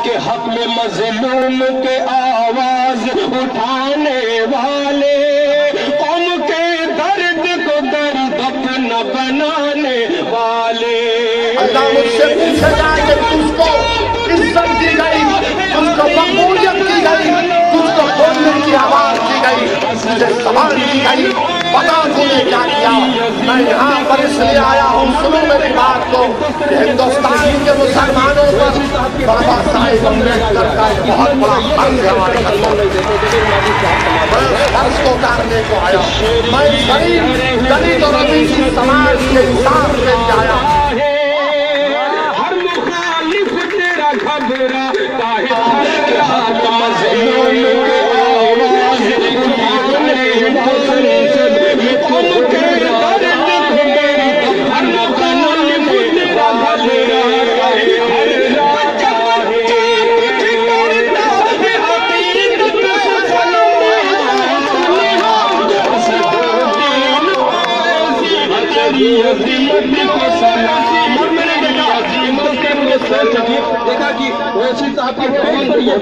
کہ حق میں مظلوم کے آواز اٹھانے والے، قوم کے درد کو درد اپنا بنانے والے۔ اللہ مجھ سے پوچھے گا کہ تجھ کو عزت دی گئی، تجھ کو مقبولیت دی گئی، تجھ کو بولنے کی آواز دی گئی، تجھے سوال دی گئی، پتا تو نے کیا کیا؟ میں یہاں پر اس لیے آیا ہوں، سنو میری بات کو، کہ ہندوستان کے مسلمانوں پر بابا صاحب امبیڈکر کا ایک بہت بڑا فرض ہے ہمارے میں اس فرض کو کرنے کو آیا، میں غریب دلت اور اوبیسی سماج کے انصاف کے لیے آیا۔ ہر مخالف تیرا گھبراتا ہے کہ حق مظلوم کے آواز اٹھانے والے، قوم کے درد کو درد ہر مخالف تیرا گھبراتا ہے۔ بچہ بچہ تجھ کرتا ہے عقیدت سلام، تیری عظمت کو سلام۔ دیکھا کہ ویسی صاحب کا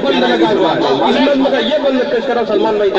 بند لگا ہوا ہے، اس میں یہ بند پیش کرا سلمان بھائی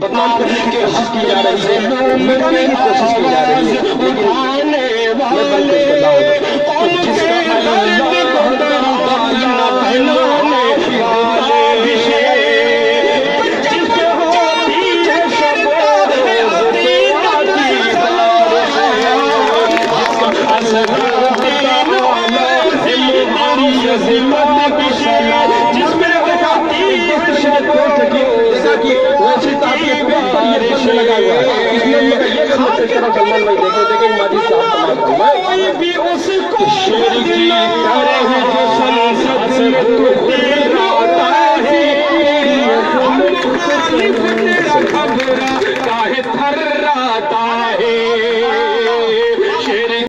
بدنام کرنے کی کوشش کی جا رہی ہے، مٹانے کی کوشش کی جا رہی ہے، اٹھانے والے قوم کے درد کو درد اپنا بنانے والے، جس پہ ہوتی ہے شب عقیدت کی بارش، جس کا اثر دین ہماری عظمت کی شان، جس میں ہوتی ہے شب ویسی تاکہ پیٹ پر یہ بند لگا ہوا ہے، اس میں یہ بند پیش کرا سلمان بھائی دیکھیں ماجد صاحب تمام کوئی بھی اس کو شیر کی طرح جو سنسد سے